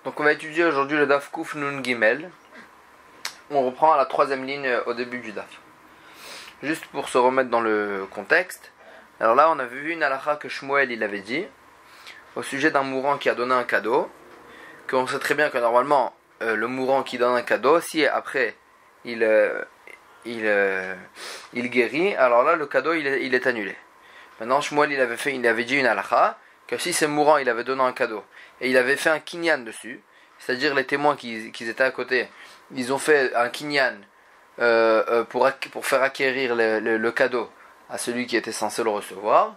Donc on va étudier aujourd'hui le Daf Kuf Nun Gimel. On reprend à la troisième ligne au début du Daf. Juste pour se remettre dans le contexte. Alors là on avait vu une halakha que Shmuel il avait dit au sujet d'un mourant qui a donné un cadeau. Qu'on sait très bien que normalement le mourant qui donne un cadeau, si après il guérit, alors là le cadeau il est annulé. Maintenant Shmuel il avait dit une halakha que si ce mourant il avait donné un cadeau et il avait fait un kinyan dessus, c'est-à-dire les témoins qui étaient à côté, ils ont fait un kinyan pour faire acquérir le cadeau à celui qui était censé le recevoir.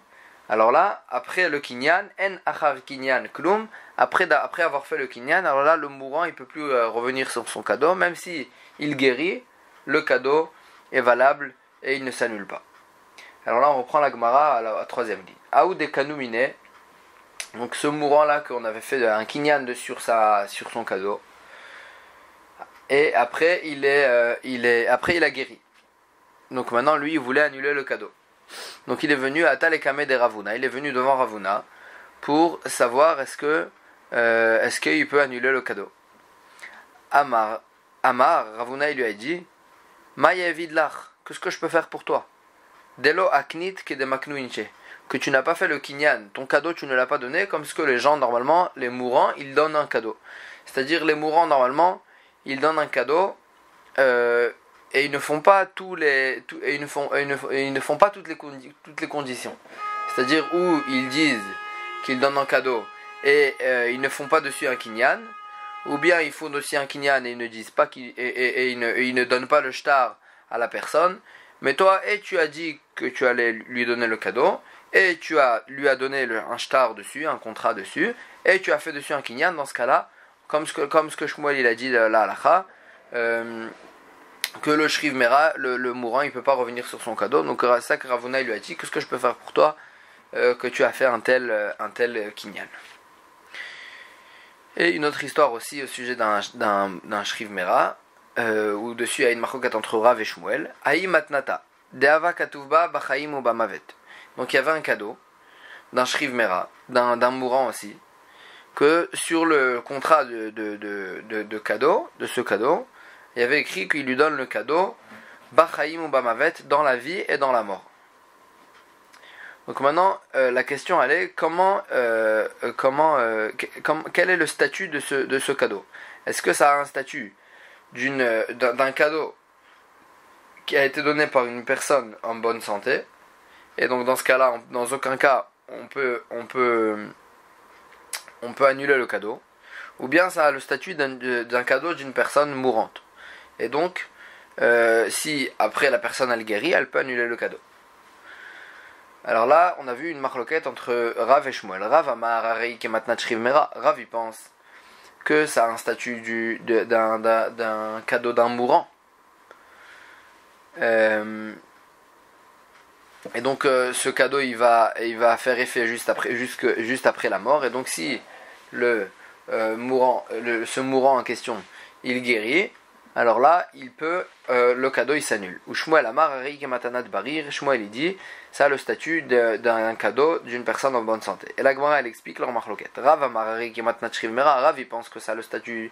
Alors là, après le kinyan, en achar kinyan klum, après avoir fait le kinyan, alors là le mourant il peut plus revenir sur son cadeau, même si il guérit, le cadeau est valable et il ne s'annule pas. Alors là on reprend la Gemara à la troisième ligne. Aoud et kanumine. Donc ce mourant là qu'on avait fait un kinyan sur son cadeau, et après il a guéri. Donc maintenant lui il voulait annuler le cadeau. Donc il est venu à Talekame de Ravuna, il est venu devant Ravuna pour savoir est-ce qu'il peut annuler le cadeau. Amar Ravuna il lui a dit Maya vidlach, qu'est-ce que je peux faire pour toi? Delo aknit ke de maknuinche, que tu n'as pas fait le kinyan, ton cadeau tu ne l'as pas donné, comme ce que les gens normalement, les mourants, ils donnent un cadeau. C'est-à-dire les mourants normalement, ils donnent un cadeau et ils ne font pas toutes les conditions. C'est-à-dire où ils disent qu'ils donnent un cadeau et ils ne font pas dessus un kinyan, ou bien ils font aussi un kinyan et ils ne disent pas ils ne donnent pas le shtar à la personne. Mais toi, tu as dit que tu allais lui donner le cadeau, et lui as donné un shtar dessus, un contrat dessus, et tu as fait dessus un kinyan. Dans ce cas-là, comme ce que Shmuel il a dit là, halakha, que le shriv mera, le mourant, il peut pas revenir sur son cadeau. Donc ça que Ravuna il lui a dit, qu'est-ce que je peux faire pour toi que tu as fait un tel kinyan. Et une autre histoire aussi au sujet d'un shriv mera, où dessus il y a une marcoquette entre Rav et Shmuel. Aï matnata, deava katuvba bachaim ou bamavet. Donc il y avait un cadeau d'un shriv mera, d'un mourant aussi, que sur le contrat de cadeau, de ce cadeau, il y avait écrit qu'il lui donne le cadeau bachaim ou bamavet, dans la vie et dans la mort. Donc maintenant la question elle est quel est le statut de ce cadeau? Est-ce que ça a un statut d'un cadeau qui a été donné par une personne en bonne santé, et donc dans ce cas-là, dans aucun cas on peut annuler le cadeau, ou bien ça a le statut d'un cadeau d'une personne mourante, et donc si après la personne elle guérit, elle peut annuler le cadeau. Alors là on a vu une marloquette entre Rav et Shmuel. Rav amar arei kematnat shriv mera, Rav il pense que ça a un statut d'un cadeau d'un mourant. Et donc ce cadeau il va faire effet juste après la mort. Et donc si ce mourant en question il guérit, alors là le cadeau il s'annule. Ou Shmuel amar arei kematanat barir, Shmuel il dit ça a le statut d'un cadeau d'une personne en bonne santé. Et la Gemara elle explique leur marloquette. Rav amar arei kematnat shriv mera, Rav il pense que ça a le statut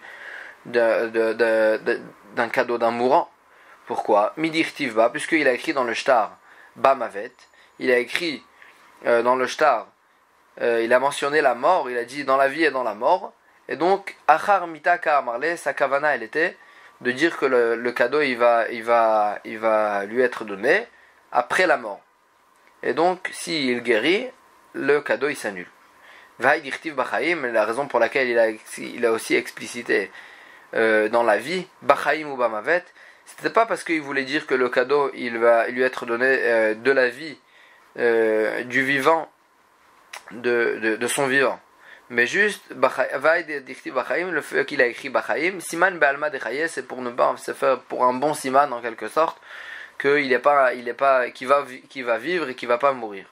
d'un cadeau d'un mourant. Pourquoi? Midirtiv ba, puisqu'il a écrit dans le shtar bamavet, il a écrit dans le shtar, il a mentionné la mort, il a dit dans la vie et dans la mort, et donc achar mita ka amarle, sa kavana elle était de dire que le cadeau il va lui être donné après la mort. Et donc s'il guérit, le cadeau il s'annule. Vaï dirtiv bachaim, la raison pour laquelle il a aussi explicité dans la vie bachaim ou bamavet, c'était pas parce qu'il voulait dire que le cadeau il va lui être donné de la vie du vivant, de son vivant, mais juste le fait qu'il a écrit bachaim siman be'alma dechaye, c'est pour ne pas se faire pour un bon siman en quelque sorte, qu'il va vivre et qu'il va pas mourir,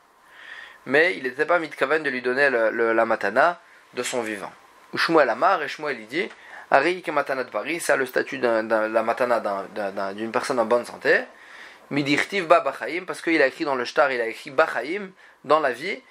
mais il n'était pas mitkaven de lui donner la matana de son vivant. Ou Shmuel amar, et Shmuel il dit Ari kematana de Paris, ça a le statut la matana d'une personne en bonne santé. Midirtiv ba bachaim, parce qu'il a écrit dans le shtar, il a écrit bachaim dans la vie,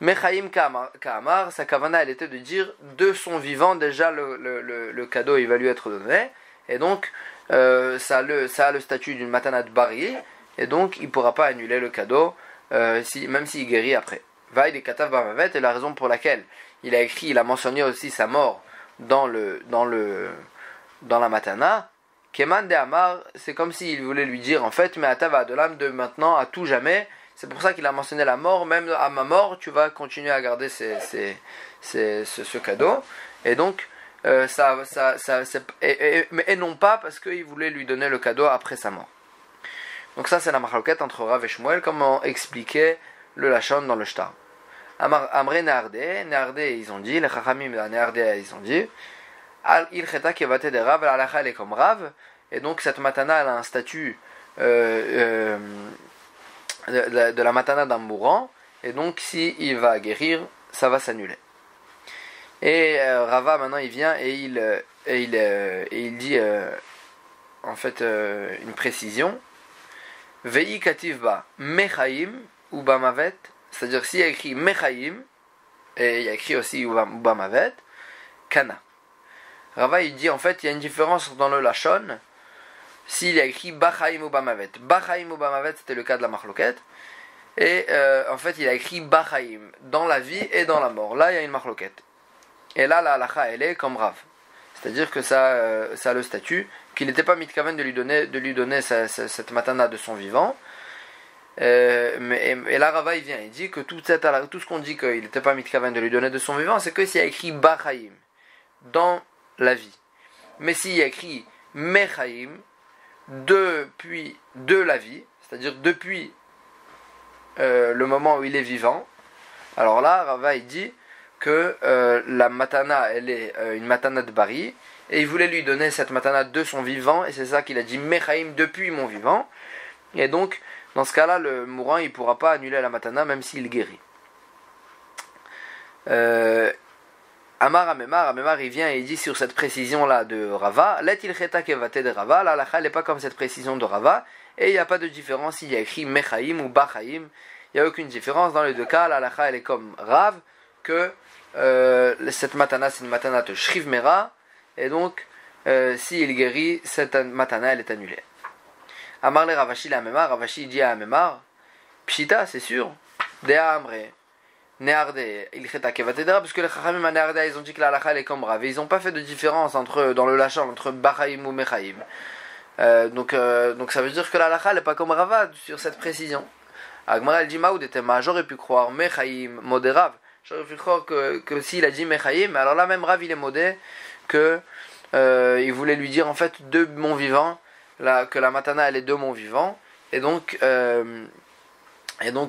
Mechaim Ka'amar, sa kavana elle était de dire de son vivant déjà le cadeau il va lui être donné. Et donc ça a le statut d'une matanat bari. Et donc il ne pourra pas annuler le cadeau même s'il guérit après. Vaïd et Katav Bamavet est la raison pour laquelle il a mentionné aussi sa mort dans la matana. Keman de Amar, c'est comme s'il voulait lui dire en fait, mais Atava de l'âme de maintenant à tout jamais. C'est pour ça qu'il a mentionné la mort, même à ma mort, tu vas continuer à garder ce cadeau. Et donc, et non pas parce qu'il voulait lui donner le cadeau après sa mort. Donc ça, c'est la machloket entre Rav et Shmuel, comme on expliquait le Lachon dans le Shtar. Amre Neardé, ils ont dit, les Chachamim Neardé, ils ont dit, il cheta kevate de Rav, l'alacha elle est comme Rav, et donc cette matana elle a un statut de la matana d'un mourant, et donc si il va guérir, ça va s'annuler. Et Rava maintenant il vient et il dit en fait une précision. Vei kativba mechaim ou bamavet, c'est-à-dire s'il y a écrit mechaim et il y a écrit aussi ou bamavet, kana. Rava il dit en fait il y a une différence dans le lachon s'il y a écrit bachaim ou bamavet. Bachaim ou bamavet c'était le cas de la machloket et en fait il a écrit bachaim dans la vie et dans la mort. Là il y a une machloket. Et là la halacha elle est comme Rav. C'est-à-dire que ça a le statut qu'il n'était pas mitkaven de lui donner cette matana de son vivant. Et là Rava il vient il dit que tout ce qu'on dit qu'il n'était pas mitkaven de lui donner de son vivant, c'est que s'il y a écrit bachaim dans la vie. Mais s'il y a écrit mechaim depuis de la vie, c'est-à-dire depuis le moment où il est vivant, alors là Rava il dit que la matana elle est une matana de bari et il voulait lui donner cette matana de son vivant et c'est ça qu'il a dit mechaim depuis mon vivant, et donc dans ce cas là le mourant il ne pourra pas annuler la matana même s'il guérit. Amemar il vient et il dit sur cette précision là de Rava, let il cheta kevate de Rava, la halakha n'est pas comme cette précision de Rava et il n'y a pas de différence s'il y a écrit mechaim ou bachaim, il n'y a aucune différence dans les deux cas. La halakha elle est comme Rav que cette matana c'est une matana de shriv mera et donc s'il guérit cette matana elle est annulée. Amar le Ravashi la Amemar, Ravashi dit à Amemar pshita c'est sûr dea amre Neardé, il cheta kevatedra, parce que les Chachamim à Neardé, ils ont dit que la halakha elle est comme Rav. Ils n'ont pas fait de différence dans le lachon entre Bachaim ou Mechaim. Donc ça veut dire que la halakha elle n'est pas comme Rava sur cette précision. Agmara elle dit Maoud était ma, j'aurais pu croire Mechaim, modé Rav. J'aurais pu croire que s'il a dit Mechaim, alors là même Rav il est modé, que il voulait lui dire en fait de mon vivant, que la matana elle est de mon vivant, et donc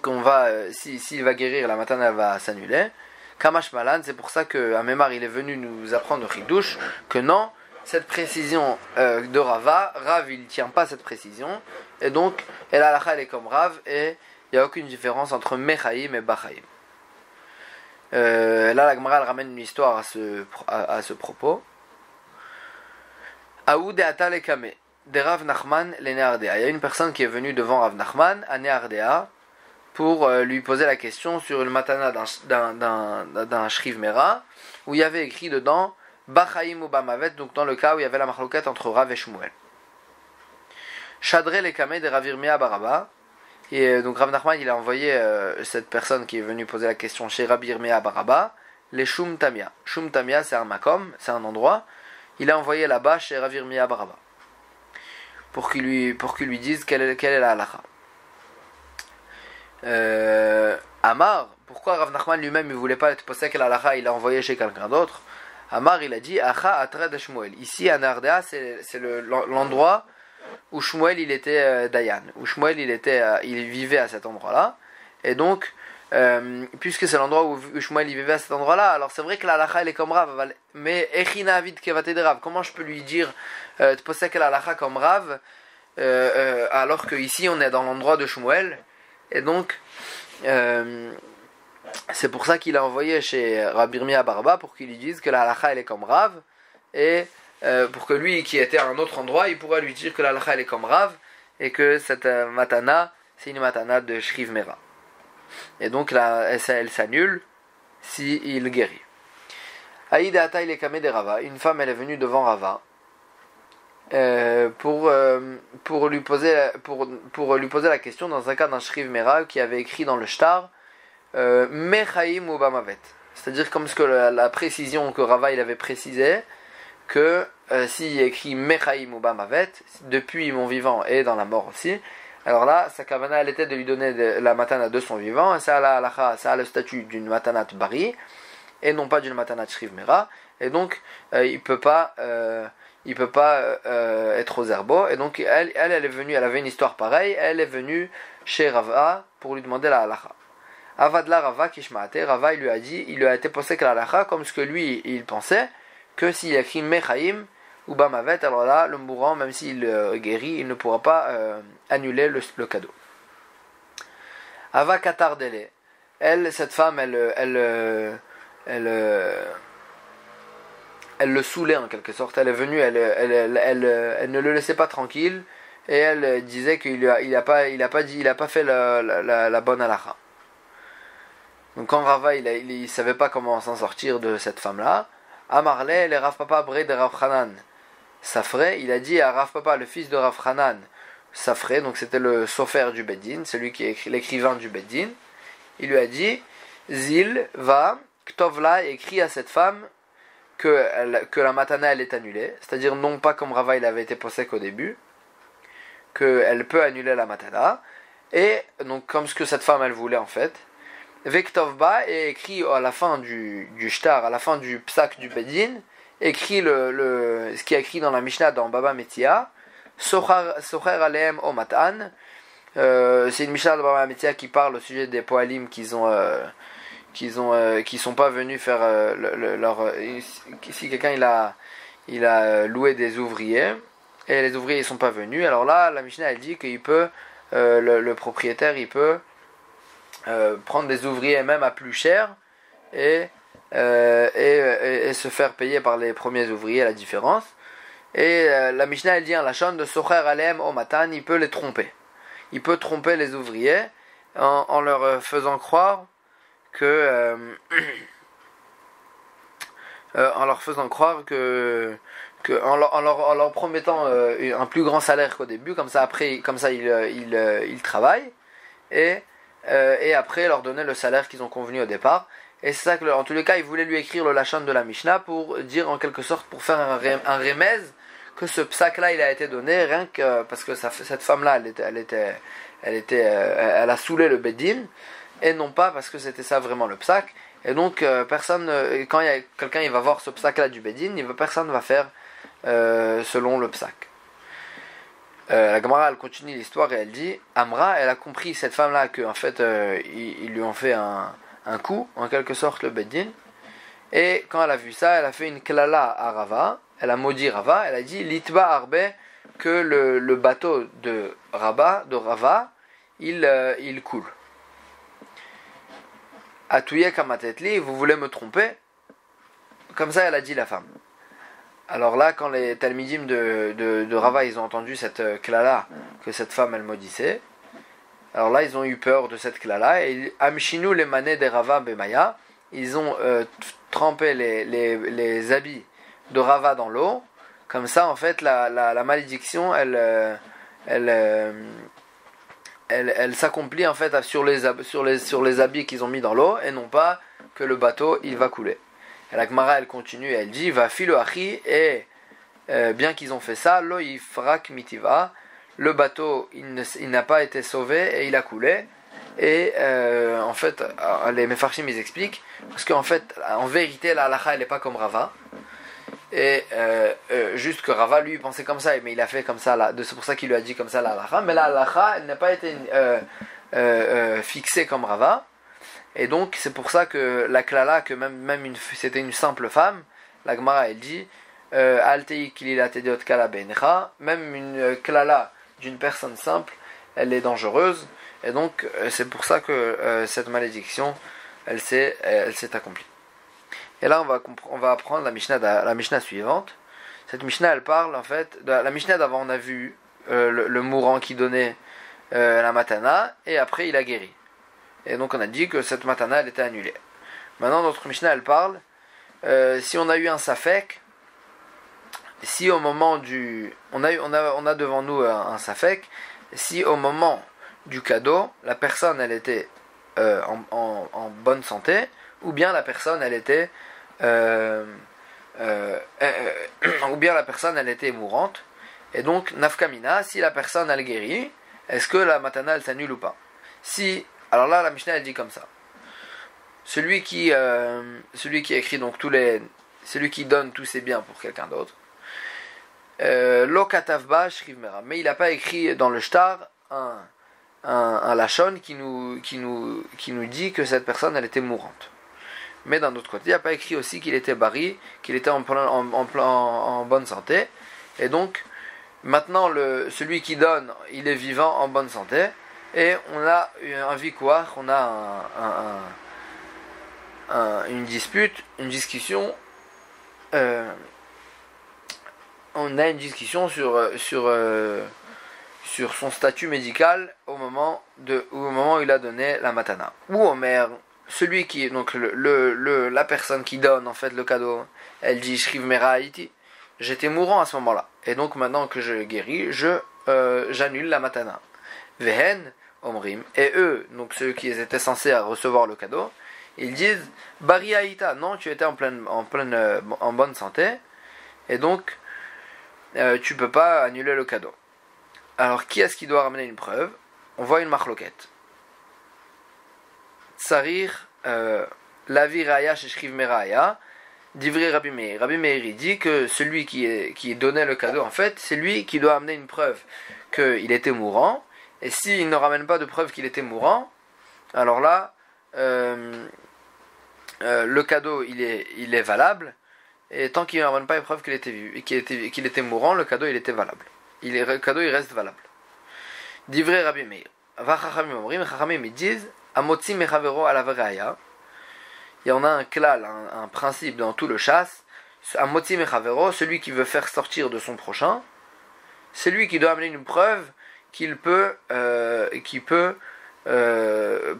on va, s'il va guérir, la matana elle va s'annuler. Kamash Malan, c'est pour ça que Amemar il est venu nous apprendre au Chidouche que non, cette précision de Rava, Rav il tient pas cette précision, et donc la halakha elle est comme Rav, et il n'y a aucune différence entre Mechaim et Bachaim. Là la Gemara elle ramène une histoire à ce propos. Aoud et Atal et Kame, de Rav Nachman les Neardea. Il y a une personne qui est venue devant Rav Nachman à Neardea pour lui poser la question sur une matana d'un shriv mera où il y avait écrit dedans Bachaim ou Bamavet, donc dans le cas où il y avait la machloket entre Rav et Shmuel. Shadre les Kameh de Rav Yirmiyah Baraba, et donc Rav Nachman il a envoyé cette personne qui est venue poser la question chez Rav Yirmiyah Baraba les Shum Tamia. Shum Tamia c'est un makom, c'est un endroit, il a envoyé là-bas chez Rav Yirmiyah Baraba pour qu'il lui dise quelle est la halakha. Amar, pourquoi Rav Nachman lui-même il voulait pas être posé la halakha, il l'a envoyé chez quelqu'un d'autre. Amar il a dit Acha Atra de Shmuel. Ici à Nardea c'est l'endroit où Shmuel il était Dayan, où Shmuel il vivait à cet endroit-là, et donc puisque c'est l'endroit où Shmuel il vivait à cet endroit-là, alors c'est vrai que la halakha elle est comme Rav, mais Echina Avid Kevate de Rav, comment je peux lui dire de poser la halakha comme Rav alors que ici on est dans l'endroit de Shmuel. Et donc, c'est pour ça qu'il a envoyé chez Rabbi Yirmiyah Baraba pour qu'il lui dise que la halakha elle est comme Rav, et pour que lui qui était à un autre endroit, il pourra lui dire que la halakha elle est comme Rav, et que cette matana, c'est une matana de Shriv Mera. Et donc là, elle s'annule si il guérit. Aïda Ataï Kame de Rava, une femme elle est venue devant Rava pour lui poser la question dans un cas d'un Shriv Mera qui avait écrit dans le Shtar Mechaim ou Bamavet. C'est-à-dire comme ce que la précision que Rava il avait précisé que s'il écrit Mechaim ou Bamavet, depuis mon vivant et dans la mort aussi, alors là, sa kavana elle était de lui donner la matana de son vivant, et ça a le statut d'une matanat bari, et non pas d'une matanat shriv mera, et donc il peut pas être aux herbeaux, et donc elle est venue, elle avait une histoire pareille, elle est venue chez Rava pour lui demander la halacha. Avadla Rava kishmaate, Rava il lui a été posé que la halacha comme ce que lui il pensait, que s'il écrit Mechaim ou Bamavet, alors là, le mourant, même s'il guérit, il ne pourra pas annuler le cadeau. Ava Katar Dele, elle, cette femme, elle le saoulait en quelque sorte. Elle est venue, elle ne le laissait pas tranquille, et elle disait qu'il n'a pas fait la bonne halakha. Donc quand Rava, il savait pas comment s'en sortir de cette femme-là, Amarle, le Rav Papa Bre de Rav Hanan Safré, il a dit à Rav Papa, le fils de Rav Hanan Safré, donc c'était le sofer du Beddin, celui qui est l'écrivain du Beddin, il lui a dit, Zil va, Ktovla, écrit à cette femme que la matana elle est annulée, c'est-à-dire non pas comme Rava il avait été possèque au début, qu'elle peut annuler la matana, et donc comme ce que cette femme elle voulait en fait, Vektovba est écrit à la fin du shtar, à la fin du psak du Beddin, écrit ce qui est écrit dans la Mishnah dans Baba Metia, Socher Aleem Omatan. C'est une Mishnah de Baba Metia qui parle au sujet des Poalim qui sont pas venus faire si quelqu'un il a loué des ouvriers et les ouvriers ils sont pas venus, alors là la Mishnah elle dit qu'il peut le propriétaire il peut prendre des ouvriers même à plus cher et se faire payer par les premiers ouvriers la différence. Et la Mishnah elle dit en la chaîne de Socher Alem au Matan, il peut les tromper. Il peut tromper les ouvriers en leur faisant croire que en leur promettant un plus grand salaire qu'au début, comme ça ils travaillent et après leur donner le salaire qu'ils ont convenu au départ. Et c'est ça que, en tous les cas, il voulait lui écrire le lachan de la Mishnah pour dire en quelque sorte, pour faire un remez, que ce psak-là il a été donné rien que parce que cette femme-là elle a saoulé le Beddin, et non pas parce que c'était ça vraiment le psak. Et donc personne, quand quelqu'un il va voir ce psak-là du Beddin, personne ne va faire selon le psak. La Gemara elle continue l'histoire et elle dit Amra, elle a compris cette femme-là que en fait ils lui ont fait un coup en quelque sorte le Beddin, et quand elle a vu ça elle a fait une klala à Rava, elle a maudit Rava, elle a dit Litba Arbe, que le bateau de Rava il coule. Atouye Kamatetli, vous voulez me tromper? Comme ça elle a dit la femme. Alors là, quand les Talmidim de Rava ils ont entendu cette klala que cette femme elle maudissait, alors là ils ont eu peur de cette klala et Amshinu les manées des Rava Bemaya, ils ont trempé les habits de Rava dans l'eau, comme ça en fait la malédiction elle s'accomplit en fait sur les habits qu'ils ont mis dans l'eau, et non pas que le bateau il va couler. Et la Gemara elle continue et elle dit va filo achi, et bien qu'ils ont fait ça, lo yifrak mitiva, le bateau il n'a pas été sauvé et il a coulé. Et en fait les Mefarshim ils expliquent parce qu'en fait en vérité la halacha elle n'est pas comme Rava, et juste que Rava lui pensait comme ça, mais il a fait comme ça là, c'est pour ça qu'il lui a dit comme ça la halacha, mais la halacha elle n'a pas été fixée comme Rava. Et donc c'est pour ça que la klala, que c'était une simple femme, la Gemara elle dit Altei kilila tediot kala beinecha, même une klala d'une personne simple elle est dangereuse, et donc c'est pour ça que cette malédiction elle s'est accomplie. Et là on va apprendre la Mishnah suivante. Cette Mishnah elle parle en fait la Mishnah d'avant, on a vu le mourant qui donnait la matana et après il a guéri. Et donc on a dit que cette matana elle était annulée. Maintenant notre Mishnah elle parle si on a eu un safek, si au moment du on a devant nous un safek, si au moment du cadeau la personne elle était en bonne santé, ou bien la personne elle était ou bien la personne elle était mourante. Et donc nafkamina, si la personne elle guérit, est-ce que la matana elle s'annule ou pas? Si, alors là la Mishnah elle dit comme ça. Celui qui écrit donc celui qui donne tous ses biens pour quelqu'un d'autre, lo katavba shriv mera, mais il n'a pas écrit dans le shtar un lachon qui nous dit que cette personne elle était mourante. Mais d'un autre côté, il n'a pas écrit aussi qu'il était bari, qu'il était en bonne santé. Et donc, maintenant, celui qui donne, il est vivant, en bonne santé. Et on a un victoire, on a une dispute, une discussion. On a une discussion sur son statut médical au moment où il a donné la matana. Ou Omer, celui qui est donc la personne qui donne en fait le cadeau, elle dit shriv mera haïti, j'étais mourant à ce moment-là, et donc maintenant que je guéris, j'annule la matana. Vehen omrim, et eux, donc ceux qui étaient censés recevoir le cadeau, ils disent bari haïta, non, tu étais en bonne santé, et donc tu peux pas annuler le cadeau. Alors qui est-ce qui doit ramener une preuve? On voit une machloquette. Tsarir, lavi raya sheshriv meraya, d'ivri Rabbi Meir. Rabbi Meir il dit que celui qui donnait le cadeau, en fait, c'est lui qui doit amener une preuve qu'il était mourant. Et s'il ne ramène pas de preuve qu'il était mourant, alors là, le cadeau il est valable. Et tant qu'il ne ramène pas une preuve qu'il était mourant, le cadeau il était valable. Le cadeau il reste valable. D'ivri Rabbi Meir. Va chachamim omrim, chachamim ils disent Amotzi mechavero ala veraya. Il y en a un klal, un principe dans tout le chasse. Amotzi mechavero, celui qui veut faire sortir de son prochain, c'est lui qui doit amener une preuve qu'il peut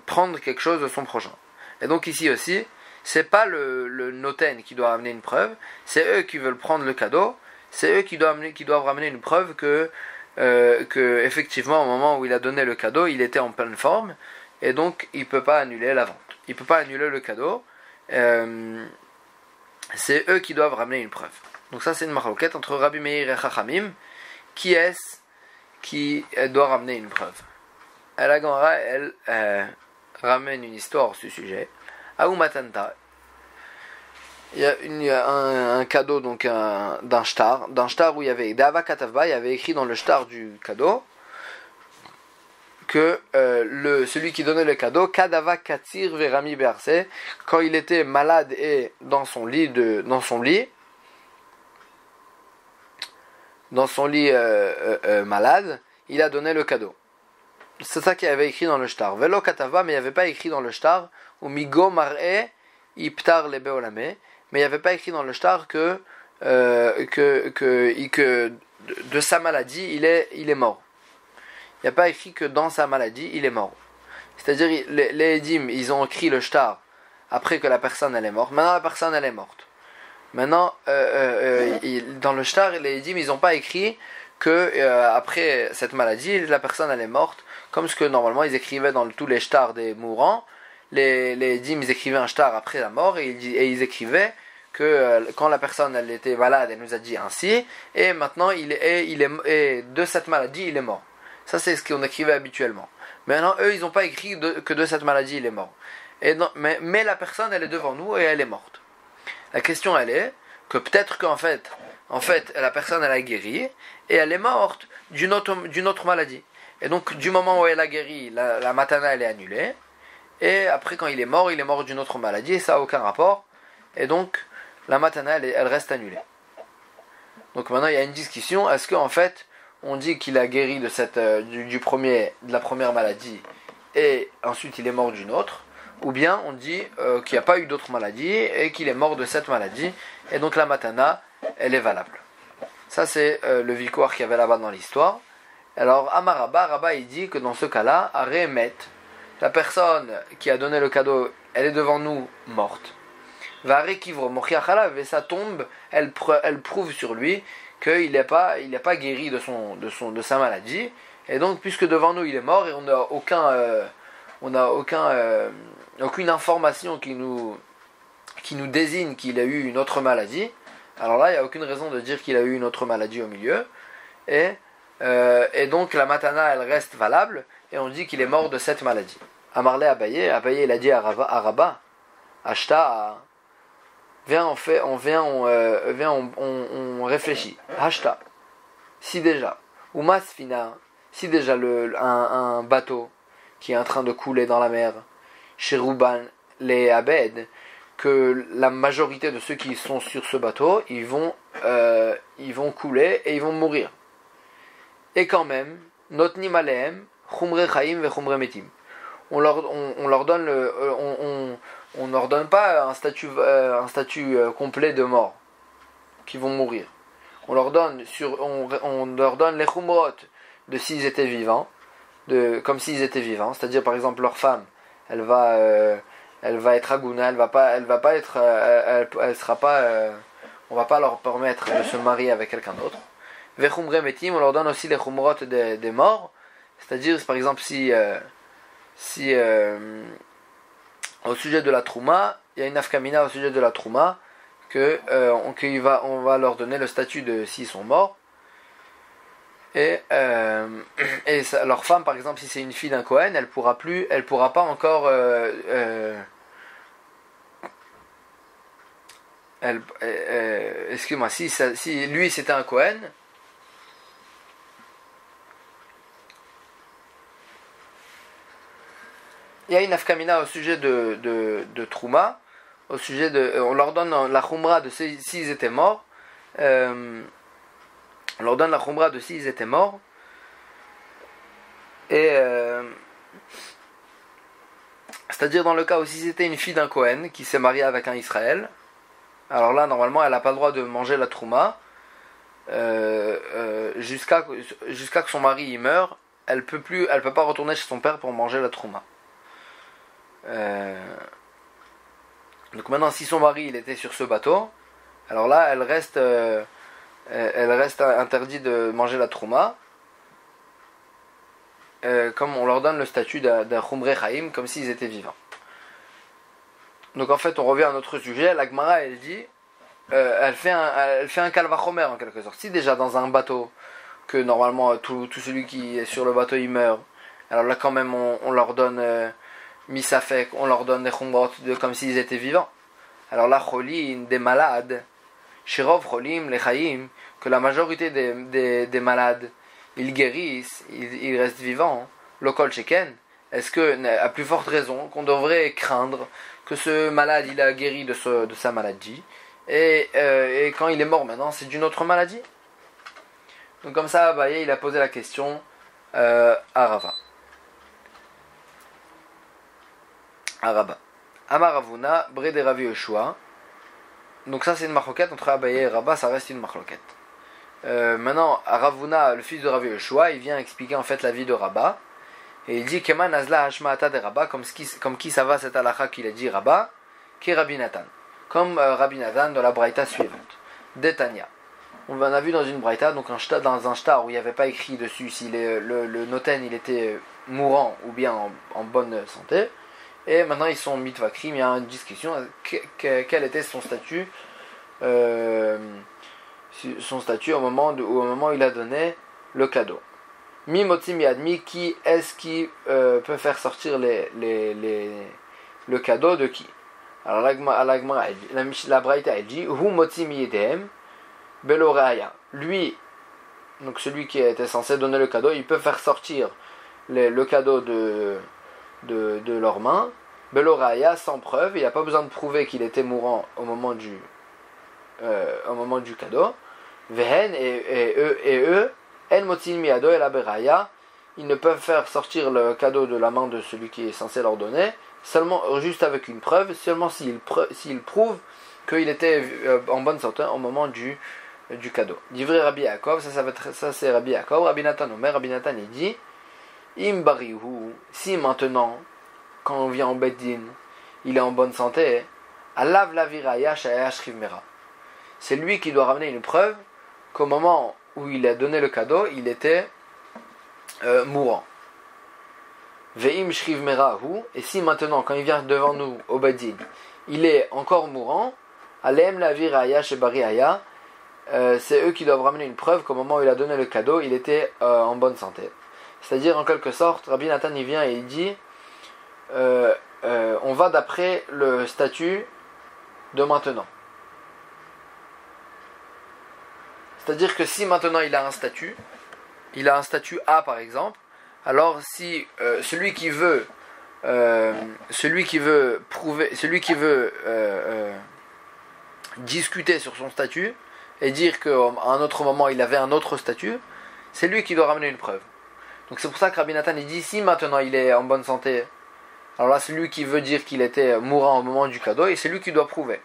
prendre quelque chose de son prochain. Et donc ici aussi, c'est pas le noten qui doit amener une preuve, c'est eux qui veulent prendre le cadeau, c'est eux qui doivent ramener une preuve que effectivement au moment où il a donné le cadeau, il était en pleine forme. Et donc, il ne peut pas annuler la vente. Il ne peut pas annuler le cadeau. C'est eux qui doivent ramener une preuve. Donc ça, c'est une maroquette entre Rabbi Meir et Chachamim. Qui est-ce qui doit ramener une preuve? La Gemara, elle ramène une histoire sur ce sujet. Aou Matanta. Il y a un cadeau donc d'un shtar où il y avait Dava Katavba, il y avait écrit dans le shtar du cadeau que celui qui donnait le cadeau, Kadava Katsir Verami Berse, quand il était malade et dans son lit malade, il a donné le cadeau. C'est ça qu'il y avait écrit dans le shtar. Velo Katava, mais il n'y avait pas écrit dans le shtar ou Migo Mar'e Iptar Lebe Olame, mais il n'y avait pas écrit dans le shtar que de sa maladie il est mort. Il n'y a pas écrit que dans sa maladie, il est mort. C'est-à-dire, les édim, ils ont écrit le shtar après que la personne, elle est morte. Maintenant, la personne, elle est morte. Maintenant, dans le shtar, les édim, ils n'ont pas écrit que après cette maladie, la personne, elle est morte. Comme ce que, normalement, ils écrivaient dans tous les shtars des mourants. Les édim, ils écrivaient un shtar après la mort et ils écrivaient que quand la personne, elle était malade, elle nous a dit ainsi. Et maintenant, et de cette maladie, il est mort. Ça, c'est ce qu'on écrivait habituellement. Maintenant, eux, ils n'ont pas écrit que de cette maladie, il est mort. Mais la personne, elle est devant nous et elle est morte. La question, elle est que peut-être qu'en fait, la personne, elle a guéri et elle est morte d'une autre maladie. Et donc, du moment où elle a guéri, la matana, elle est annulée. Et après, quand il est mort d'une autre maladie et ça n'a aucun rapport. Et donc, la matana, elle reste annulée. Donc maintenant, il y a une discussion. Est-ce qu'en fait, on dit qu'il a guéri de la première maladie et ensuite il est mort d'une autre, ou bien on dit qu'il n'y a pas eu d'autre maladie et qu'il est mort de cette maladie et donc la matana elle est valable. Ça c'est le victoire qu'il y avait là-bas dans l'histoire. Alors Amaraba, Rabba il dit que dans ce cas-là, Aremet, la personne qui a donné le cadeau, elle est devant nous morte. Et sa tombe, elle prouve sur lui qu'il n'est pas guéri de sa maladie. Et donc, puisque devant nous il est mort et on n'a aucune information qui nous désigne qu'il a eu une autre maladie, alors là il n'y a aucune raison de dire qu'il a eu une autre maladie au milieu. Et donc la matana elle reste valable et on dit qu'il est mort de cette maladie. Amarle Abaye il a dit à Rabba, Ashta, on réfléchit. Ashta, si déjà, ou Masfina, si déjà un bateau qui est en train de couler dans la mer, chez Rouban, les Abed, que la majorité de ceux qui sont sur ce bateau, ils vont couler et ils vont mourir. Et quand même, Notnim Alehem, Chumre Chaim ve Chumre Metim. On leur donne pas un statut complet de mort, qui vont mourir. On leur donne les chumrot de s'ils étaient vivants, comme s'ils étaient vivants. C'est-à-dire par exemple leur femme, elle va être agouna, on va pas leur permettre de se marier avec quelqu'un d'autre. Vechumre metim, on leur donne aussi les chumrot des morts. C'est-à-dire par exemple si au sujet de la trouma, il y a une afkamina au sujet de la trouma on va leur donner le statut de s'ils sont morts. Et leur femme, par exemple, si c'est une fille d'un Kohen, elle pourra pas encore excuse-moi, si lui c'était un Kohen, il y a une afkamina au sujet de Trouma, au sujet on leur donne la khumra de s'ils étaient morts, on leur donne la khumra de s'ils étaient morts, et c'est-à-dire dans le cas où si c'était une fille d'un Kohen qui s'est mariée avec un Israël, alors là normalement elle n'a pas le droit de manger la Trouma jusqu'à que son mari y meure, elle peut pas retourner chez son père pour manger la Trouma. Donc maintenant si son mari il était sur ce bateau, alors là elle reste interdite de manger la trouma, comme on leur donne le statut d'un chumre chaim, comme s'ils étaient vivants. Donc en fait on revient à notre sujet. La Gemara elle dit elle fait un kalvachomer en quelque sorte. Si déjà dans un bateau que normalement tout celui qui est sur le bateau il meurt, alors là quand même on leur donne misafek, on leur donne des chumrot comme s'ils étaient vivants. Alors là, cholim, des malades, shirov cholim, les chaim, que la majorité des malades, ils guérissent, ils restent vivants. Lokol sheken, est-ce que, à plus forte raison, qu'on devrait craindre que ce malade, il a guéri de sa maladie, et quand il est mort maintenant, c'est d'une autre maladie? Donc comme ça, Abaye, il a posé la question à Rava. Araba. Amaravuna, Brede Ravi Yoshua. Donc ça c'est une marloquette entre Abaye et Rabba, ça reste une marloquette. Maintenant, Ravuna, le fils de Ravi Yoshua, il vient expliquer en fait la vie de Rabba. Et il dit Keman Azla Hashma'ata de Rabba, comme qui ça va cette halakha qu'il a dit Rabba, qui est Rabbi Nathan. Comme Rabbi Nathan dans la braïta suivante. Detania. On en a vu dans une braïta, donc dans un shtar où il n'y avait pas écrit dessus si le noten il était mourant ou bien en bonne santé. Et maintenant ils sont mitvakrim, il y a une discussion quel était son statut au moment où il a donné le cadeau. Mi motzi mi admi, qui est-ce qui peut faire sortir le cadeau de qui? Alors la braïta elle dit hu motzi mi yedem belo reaya. Lui, donc celui qui était censé donner le cadeau, il peut faire sortir le cadeau de leurs mains, Beloraya, sans preuve, il n'y a pas besoin de prouver qu'il était mourant au moment du cadeau. Vehen et eux, En Motin Miado et la Beraya, ils ne peuvent faire sortir le cadeau de la main de celui qui est censé leur donner, seulement juste avec une preuve, seulement s'il prouve qu'il était en bonne santé au moment du cadeau. Divrei Rabbi Yaakov, ça c'est Rabbi Yaakov. Rabbi Nathan Omer, Rabbi Nathan il dit Im barihu, si maintenant quand on vient en Beddin, il est en bonne santé, Alav laviraya shayash rivmera. C'est lui qui doit ramener une preuve qu'au moment où il a donné le cadeau, il était mourant. Ve'im shrivmerahu, et si maintenant, quand il vient devant nous au Beddin, il est encore mourant, Alem laviraya shebariaya, c'est eux qui doivent ramener une preuve qu'au moment où il a donné le cadeau, il était en bonne santé. C'est-à-dire, en quelque sorte, Rabbi Nathan il vient et il dit on va d'après le statut de maintenant. C'est-à-dire que si maintenant il a un statut A par exemple, alors si celui qui veut discuter sur son statut et dire qu'à un autre moment il avait un autre statut, c'est lui qui doit ramener une preuve. Donc c'est pour ça que Rabbi Nathan il dit si maintenant il est en bonne santé, alors là c'est lui qui veut dire qu'il était mourant au moment du cadeau et c'est lui qui doit prouver.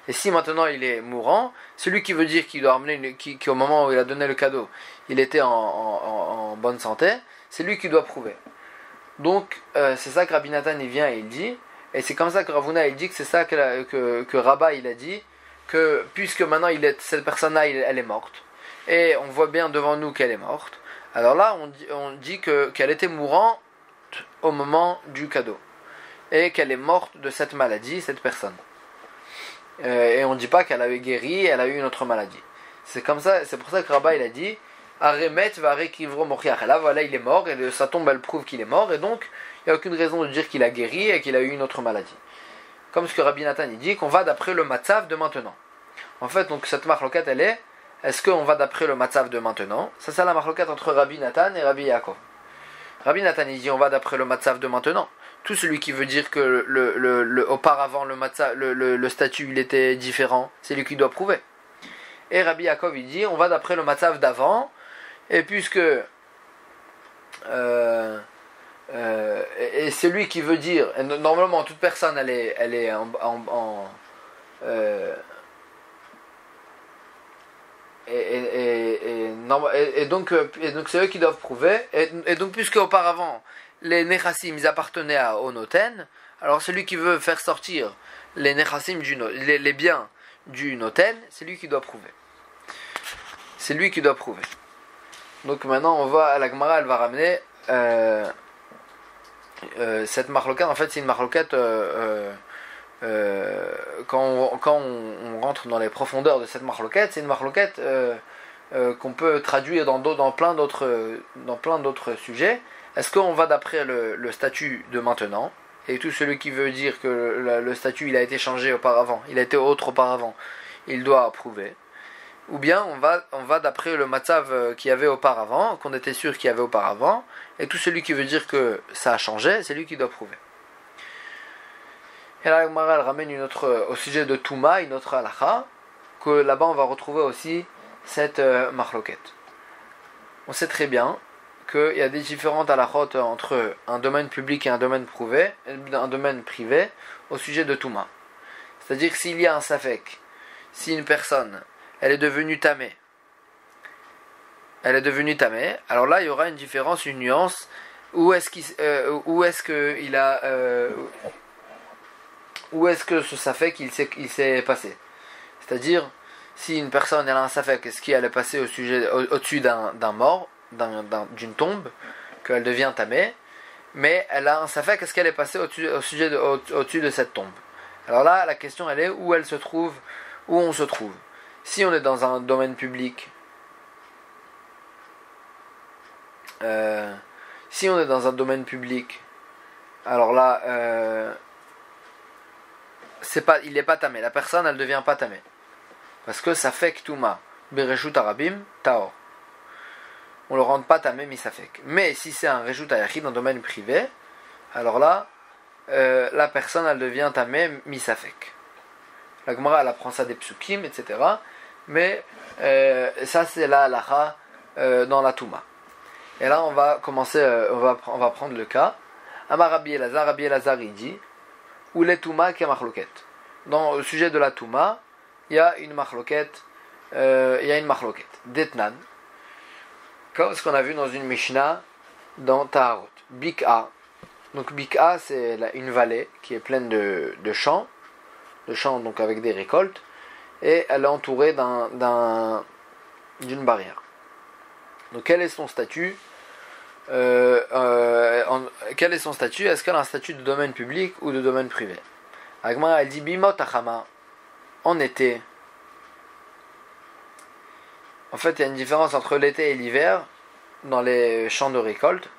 Et si maintenant il est mourant, celui qui veut dire qu'il doit ramener qu'au moment où il a donné le cadeau, il était en bonne santé, c'est lui qui doit prouver. Donc c'est ça que Rabbi Nathan il vient et il dit, et c'est comme ça que Ravuna il dit que c'est ça que Rabba il a dit, que puisque maintenant cette personne-là elle est morte, et on voit bien devant nous qu'elle est morte, alors là on dit qu'elle était mourante au moment du cadeau, et qu'elle est morte de cette maladie, cette personne. Et on ne dit pas qu'elle avait guéri, elle a eu une autre maladie. C'est comme ça, c'est pour ça que Rabba il a dit Aremet va rekivro mochiach. Là voilà, il est mort et sa tombe elle prouve qu'il est mort et donc il n'y a aucune raison de dire qu'il a guéri et qu'il a eu une autre maladie. Comme ce que Rabbi Nathan il dit qu'on va d'après le matzav de maintenant. En fait, donc cette marloquette elle est est-ce qu'on va d'après le matzav de maintenant? Ça c'est la marloquette entre Rabbi Nathan et Rabbi Yaakov. Rabbi Nathan il dit on va d'après le matzav de maintenant. Tout celui qui veut dire que auparavant le statut il était différent, c'est lui qui doit prouver. Et Rabbi Yaakov il dit on va d'après le matzav d'avant, et puisque et celui qui veut dire, et normalement toute personne elle est et donc c'est eux qui doivent prouver, et donc puisque auparavant les nechassim ils appartenaient au noten, alors celui qui veut faire sortir les nechassim les biens du noten, c'est lui qui doit prouver. C'est lui qui doit prouver. Donc maintenant on va à la Gemara, elle va ramener cette marloquette. En fait c'est une marloquette quand on rentre dans les profondeurs de cette marloquette, c'est une marloquette qu'on peut traduire dans plein d'autres sujets. Est-ce qu'on va d'après le statut de maintenant, et tout celui qui veut dire que le statut il a été changé auparavant, il a été autre auparavant, il doit approuver, ou bien on va d'après le matzav qu'il y avait auparavant, qu'on était sûr qu'il y avait auparavant, et tout celui qui veut dire que ça a changé, c'est lui qui doit prouver. Et là, Gemara elle ramène au sujet de Touma, une autre halakha, que là-bas on va retrouver aussi cette marloquette. On sait très bien qu'il y a des différentes halakhot entre un domaine public et un domaine privé au sujet de Touma. C'est-à-dire s'il y a un safek, si une personne elle est devenue tamée, alors là il y aura une différence, une nuance, où est-ce que ce safek il s'est passé. C'est-à-dire si une personne elle a un safek, est-ce qu'elle est passée au-dessus d'un mort, d'une tombe, qu'elle devient tamée, mais elle a un safek, est-ce qu'elle est passée au-dessus de cette tombe. Alors là la question elle est où on se trouve. Si on est dans un domaine public, alors là il n'est pas tamé, la personne elle devient pas tamée, parce que ça fait que Touma Bereshut Arabim Taor, on le rend pas tamé misafek. Mais si c'est un Reshut Ayachid dans un domaine privé, alors là la personne elle devient tamé misafek. La Gemara elle apprend ça des psukim, etc. Mais ça c'est la halacha dans la Touma. Et là on va commencer, on va prendre le cas. Amar Rabbi Elazar il dit ou les Touma qui est marloquet. Dans le sujet de la Touma, il y a une marloquet, Detnan, comme ce qu'on a vu dans une Mishnah dans Taharot. Bik'a, Donc Bika, c'est une vallée qui est pleine de champs donc avec des récoltes, et elle est entourée d'une barrière. Donc quel est son statut? Quel est son statut? Est-ce qu'elle a un statut de domaine public ou de domaine privé? Agmara, elle dit Bimot Achama, en été. En fait, il y a une différence entre l'été et l'hiver dans les champs de récolte.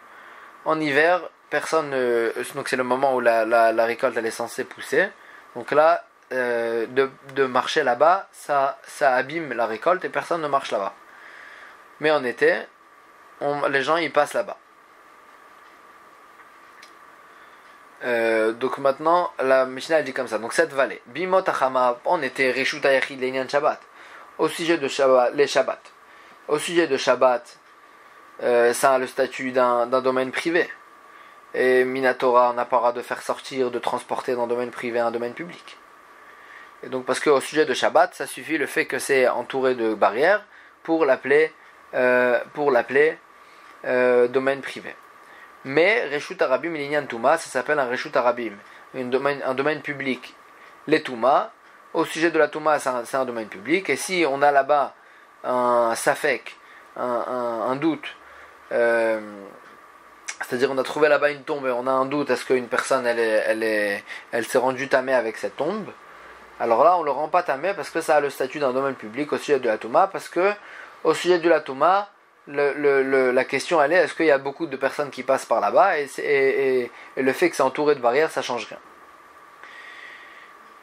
En hiver, personne ne. Donc, c'est le moment où la récolte elle est censée pousser. Donc là, de marcher là-bas, ça abîme la récolte et personne ne marche là-bas. Mais en été, les gens ils passent là-bas. Donc maintenant, la Mishnah elle dit comme ça. Donc cette vallée, Bimot Achama, en été, Reshut Hayachid Leinian Shabbat. Au sujet de Shabbat, les Shabbats. Au sujet de Shabbat, ça a le statut d'un domaine privé. Et Minatora, on n'a pas le droit de faire sortir, de transporter d'un domaine privé à un domaine public. Et donc parce qu'au sujet de Shabbat, ça suffit le fait que c'est entouré de barrières pour l'appeler domaine privé. Mais Reshut Arabim Linyan Touma, ça s'appelle un Reshut Arabim, un domaine public. Les Touma, au sujet de la Touma, c'est un domaine public. Et si on a là-bas un Safek, un doute, c'est-à-dire on a trouvé là-bas une tombe et on a un doute, est-ce qu'une personne elle s'est rendue tamée avec cette tombe? Alors là, on ne le rend pas tamé parce que ça a le statut d'un domaine public au sujet de la Touma, parce que au sujet de la Touma, la question elle est, est-ce qu'il y a beaucoup de personnes qui passent par là-bas, et le fait que c'est entouré de barrières, ça change rien.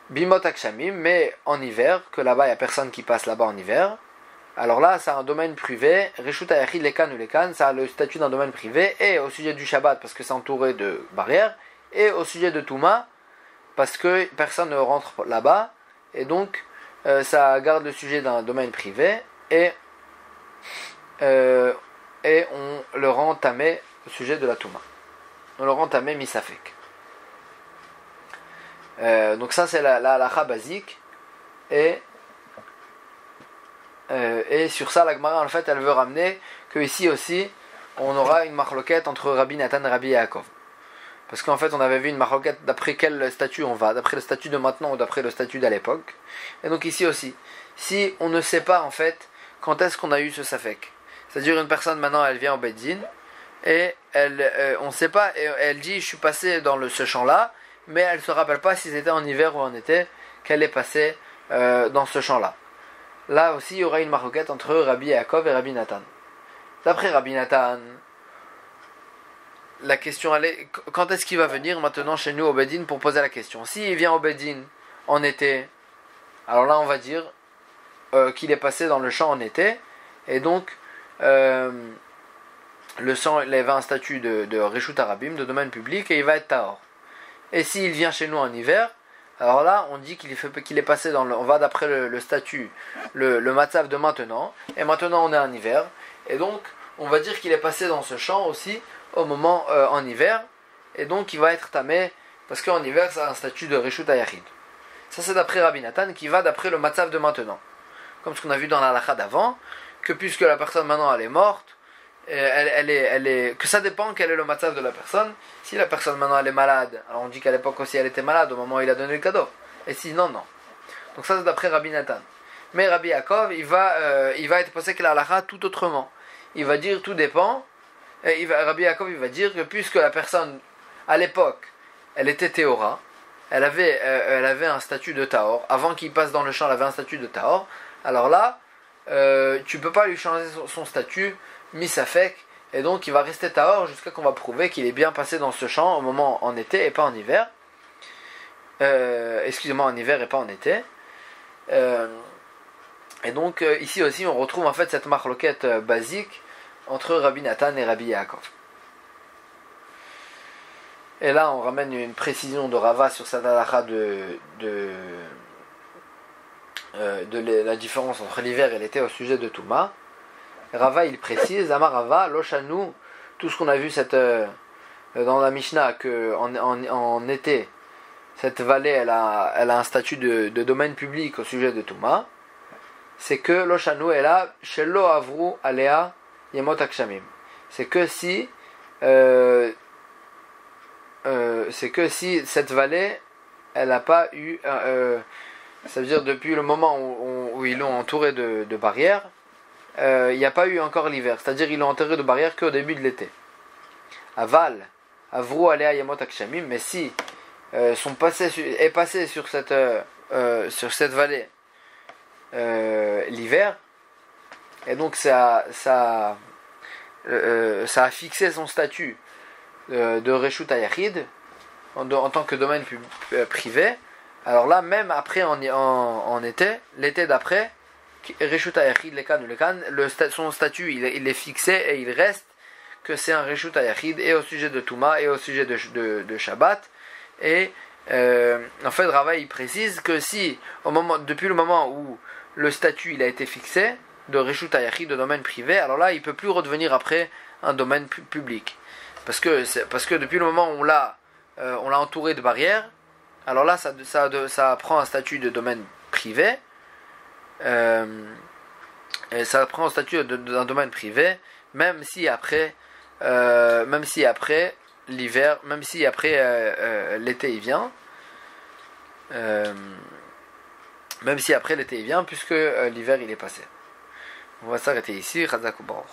Bimot Akshamim, mais en hiver, que là-bas il n'y a personne qui passe là-bas en hiver, alors là c'est un domaine privé, Reshut Hayachid Lekan ou Lekan, ça a le statut d'un domaine privé, et au sujet du Shabbat, parce que c'est entouré de barrières, et au sujet de Touma, parce que personne ne rentre là-bas, et donc ça garde le sujet d'un domaine privé, et on le rend tamé au sujet de la Touma. On le rend tamé misafek. Donc ça c'est la halakha basique, et sur ça la Gemara en fait elle veut ramener que ici aussi on aura une marloquette entre Rabbi Nathan et Rabbi Yaakov. Parce qu'en fait on avait vu une marloquette d'après quel statut on va, d'après le statut de maintenant ou d'après le statut d'à l'époque. Et donc ici aussi, si on ne sait pas en fait quand est-ce qu'on a eu ce safek, c'est-à-dire une personne maintenant elle vient au Beddin et on ne sait pas, et elle dit je suis passé dans ce champ-là, mais elle ne se rappelle pas si c'était en hiver ou en été qu'elle est passée dans ce champ-là. Là aussi il y aura une marloquette entre Rabbi Yaakov et Rabbi Nathan. D'après Rabbi Nathan, la question elle est, quand est-ce qu'il va venir maintenant chez nous au Beddin pour poser la question? S'il vient au Beddin en été, alors là on va dire qu'il est passé dans le champ en été, et donc le champ il avait un statut de Reshut Arabim, de domaine public, et il va être Tahor. Et s'il vient chez nous en hiver, alors là on dit qu'il est passé on va d'après le statut, le matzav de maintenant, et maintenant on est en hiver, et donc on va dire qu'il est passé dans ce champ aussi au moment en hiver, et donc il va être tamé, parce qu'en hiver ça a un statut de Reshut Hayachid. Ça c'est d'après Rabbi Nathan, qui va d'après le matzav de maintenant, comme ce qu'on a vu dans la halakha d'avant, que puisque la personne maintenant elle est morte, que ça dépend quel est le matzav de la personne. Si la personne maintenant elle est malade, alors on dit qu'à l'époque aussi elle était malade au moment où il a donné le cadeau, et sinon non. Donc ça c'est d'après Rabbi Nathan. Mais Rabbi Yaakov il va être posé que la halakha tout autrement. Il va dire tout dépend. Rabbi Yaakov il va dire que puisque la personne à l'époque elle était Théora, elle avait un statut de Tahor, avant qu'il passe dans le champ elle avait un statut de Tahor, alors là tu peux pas lui changer son statut misafek, et donc il va rester Tahor jusqu'à qu'on va prouver qu'il est bien passé dans ce champ au moment en été et pas en hiver, excusez-moi, en hiver et pas en été. Et donc ici aussi on retrouve en fait cette marloquette basique entre Rabbi Nathan et Rabbi Yaakov. Et là on ramène une précision de Rava sur cette halakha de la différence entre l'hiver et l'été au sujet de Touma. Rava il précise, Amar Rava, Loshanu, tout ce qu'on a vu dans la Mishnah, que en été, cette vallée elle a un statut de domaine public au sujet de Touma, c'est que Loshanu est là, Shelo Avru Alea Yemot Akshamim. C'est que si c'est que si cette vallée, elle n'a pas eu, ça veut dire depuis le moment où ils l'ont entouré de barrières, il n'y a pas eu encore l'hiver. C'est-à-dire ils l'ont entouré de barrières qu'au début de l'été. Aval, Avrou Alea Yamot Akshamim, mais si est passé sur cette vallée l'hiver, et donc ça a fixé son statut de Reshut Hayachid en tant que domaine privé. Alors là, même après en été, l'été d'après, Reshut Hayachid, son statut il est fixé et il reste que c'est un Reshut Hayachid et au sujet de Touma et au sujet de Shabbat. Et en fait, Rava il précise que si depuis le moment où le statut il a été fixé de Reshut Hayachid, de domaine privé, alors là il peut plus redevenir après un domaine public, parce que depuis le moment où on l'a entouré de barrières, alors là ça prend un statut de domaine privé, et ça prend un statut d'un domaine privé, même si après l'hiver, même si après l'été il vient, puisque l'hiver il est passé. On va s'arrêter ici. Chazak ou Baruch.